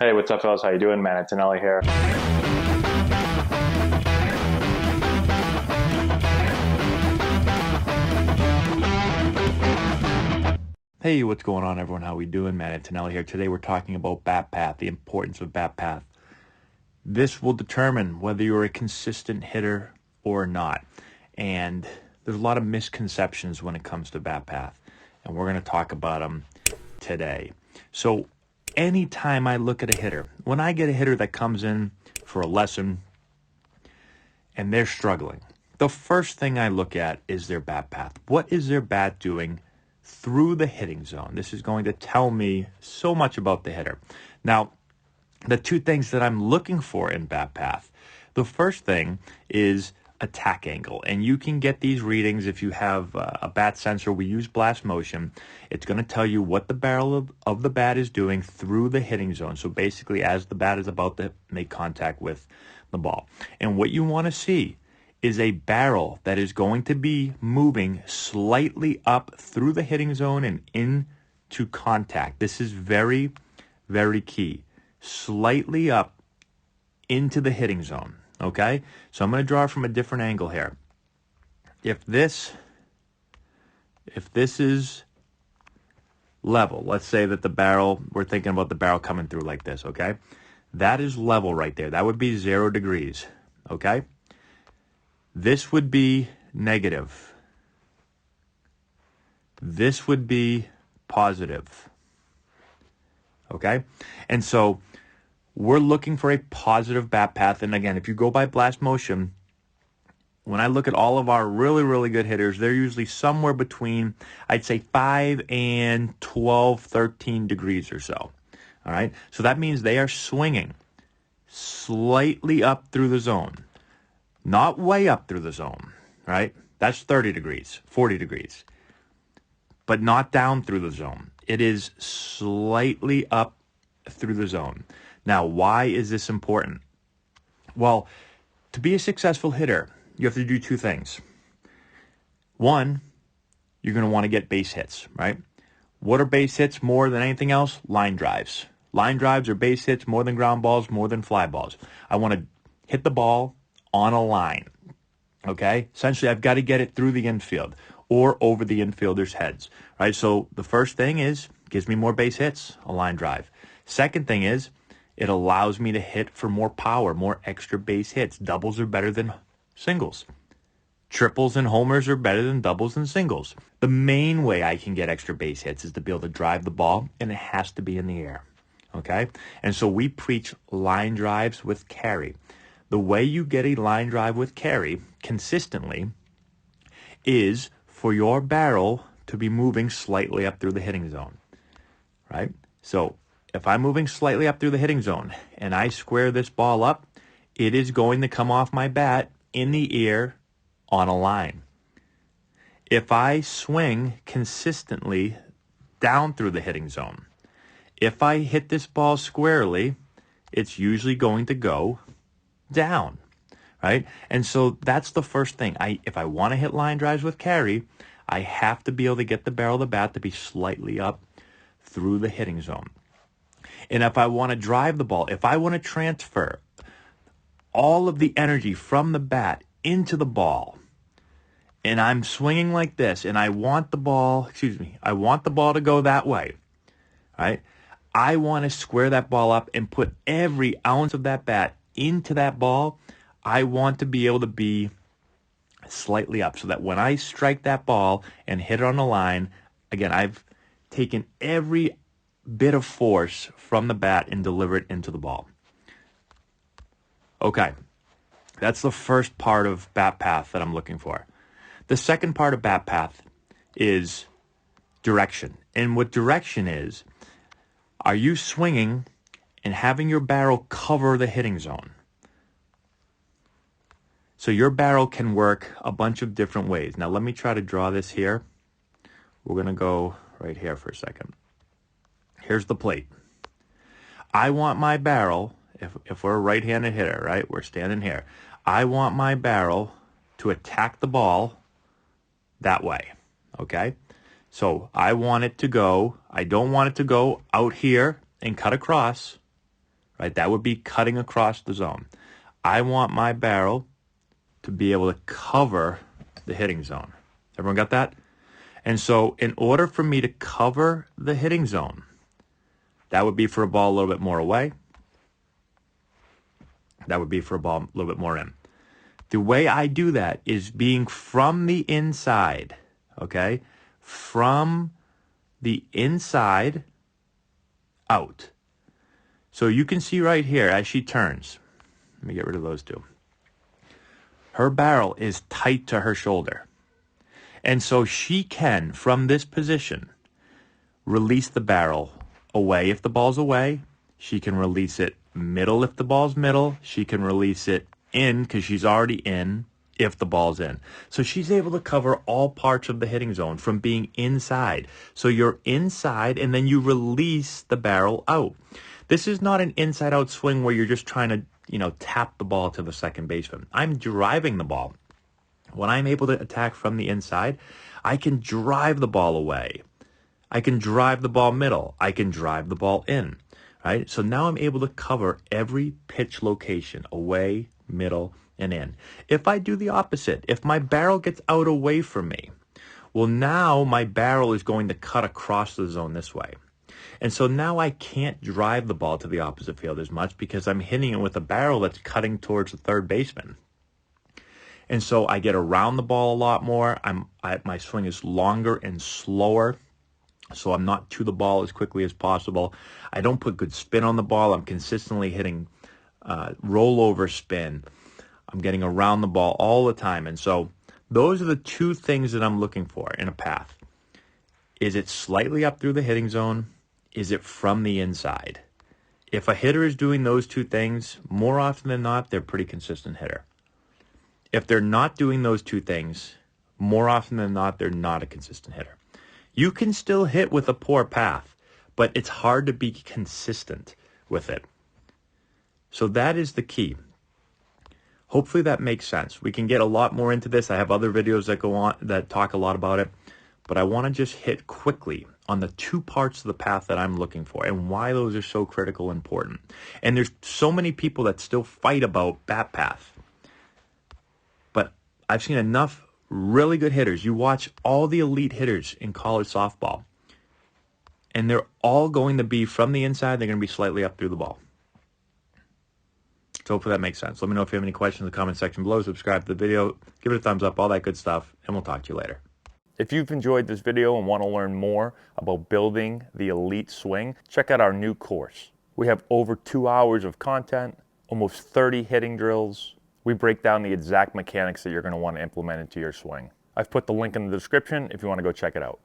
Hey, what's up, fellas? How you doing, man? Antonelli here. Hey, what's going on, everyone? How we doing? Matt Antonelli here. Today we're talking about bat path, the importance of bat path. This will determine whether you're a consistent hitter or not. And there's a lot of misconceptions when it comes to bat path, and we're going to talk about them today. So anytime I look at a hitter, when I get a hitter that comes in for a lesson and they're struggling, the first thing I look at is their bat path. What is their bat doing through the hitting zone? This is going to tell me so much about the hitter. Now, the two things that I'm looking for in bat path, the first thing is attack angle. And you can get these readings if you have a bat sensor. We use blast motion. It's going to tell you what the barrel of the bat is doing through the hitting zone. So basically, as the bat is about to make contact with the ball. And what you want to see is a barrel that is going to be moving slightly up through the hitting zone and into contact. This is very, very key. Slightly up into the hitting zone, okay? So I'm going to draw it from a different angle here. If this is level, let's say that the barrel, we're thinking about the barrel coming through like this, okay? That is level right there. That would be 0 degrees, okay? This would be negative. This would be positive. Okay? And so we're looking for a positive bat path. And again, if you go by blast motion, when I look at all of our really, really good hitters, they're usually somewhere between, I'd say, 5 and 12, 13 degrees or so. All right? So that means they are swinging slightly up through the zone. Not way up through the zone, right? That's 30 degrees, 40 degrees. But not down through the zone. It is slightly up through the zone. Now, why is this important? Well, to be a successful hitter, you have to do two things. One, you're going to want to get base hits, right? What are base hits more than anything else? Line drives. Line drives are base hits more than ground balls, more than fly balls. I want to hit the ball on a line, okay? Essentially, I've got to get it through the infield or over the infielders' heads, right? So the first thing is, gives me more base hits, a line drive. Second thing is, it allows me to hit for more power, more extra base hits. Doubles are better than singles. Triples and homers are better than doubles and singles. The main way I can get extra base hits is to be able to drive the ball, and it has to be in the air, okay? And so we preach line drives with carry. The way you get a line drive with carry consistently is for your barrel to be moving slightly up through the hitting zone, right? So if I'm moving slightly up through the hitting zone and I square this ball up, it is going to come off my bat in the air on a line. If I swing consistently down through the hitting zone, if I hit this ball squarely, it's usually going to go down, right? And so that's the first thing. If I want to hit line drives with carry, I have to be able to get the barrel of the bat to be slightly up through the hitting zone. And if I want to drive the ball, if I want to transfer all of the energy from the bat into the ball, and I'm swinging like this, and I want the ball to go that way, right? I want to square that ball up and put every ounce of that bat into that ball. I want to be able to be slightly up so that when I strike that ball and hit it on the line, again, I've taken every bit of force from the bat and delivered it into the ball. Okay, that's the first part of bat path that I'm looking for. The second part of bat path is direction. And what direction is, are you swinging and having your barrel cover the hitting zone? So your barrel can work a bunch of different ways. Now let me try to draw this here. We're going to go right here for a second. Here's the plate. I want my barrel, if we're a right-handed hitter, right? We're standing here. I want my barrel to attack the ball that way, okay? So I want it to go, I don't want it to go out here and cut across. right? That would be cutting across the zone. I want my barrel to be able to cover the hitting zone. Everyone got that? And so in order for me to cover the hitting zone, that would be for a ball a little bit more away. That would be for a ball a little bit more in. The way I do that is being from the inside, okay? From the inside out. So you can see right here as she turns. Let me get rid of those two. Her barrel is tight to her shoulder. And so she can, from this position, release the barrel away if the ball's away. She can release it middle if the ball's middle. She can release it in because she's already in if the ball's in. So she's able to cover all parts of the hitting zone from being inside. So you're inside and then you release the barrel out. This is not an inside-out swing where you're just trying to, tap the ball to the second baseman. I'm driving the ball. When I'm able to attack from the inside, I can drive the ball away. I can drive the ball middle. I can drive the ball in, right? So now I'm able to cover every pitch location, away, middle, and in. If I do the opposite, if my barrel gets out away from me, well, now my barrel is going to cut across the zone this way. And so now I can't drive the ball to the opposite field as much because I'm hitting it with a barrel that's cutting towards the third baseman. And so I get around the ball a lot more. My swing is longer and slower, so I'm not to the ball as quickly as possible. I don't put good spin on the ball. I'm consistently hitting rollover spin. I'm getting around the ball all the time. And so those are the two things that I'm looking for in a path. Is it slightly up through the hitting zone? Is it from the inside? If a hitter is doing those two things, more often than not, they're a pretty consistent hitter. If they're not doing those two things, more often than not, they're not a consistent hitter. You can still hit with a poor path, but it's hard to be consistent with it. So that is the key. Hopefully that makes sense. We can get a lot more into this. I have other videos that go on that talk a lot about it, but I want to just hit quickly on the two parts of the path that I'm looking for and why those are so critical and important. And there's so many people that still fight about bat path. But I've seen enough really good hitters. You watch all the elite hitters in college softball, and they're all going to be from the inside. They're going to be slightly up through the ball. So hopefully that makes sense. Let me know if you have any questions in the comment section below. Subscribe to the video, give it a thumbs up, all that good stuff, and we'll talk to you later. If you've enjoyed this video and want to learn more about building the elite swing, check out our new course. We have over 2 hours of content, almost 30 hitting drills. We break down the exact mechanics that you're going to want to implement into your swing. I've put the link in the description if you want to go check it out.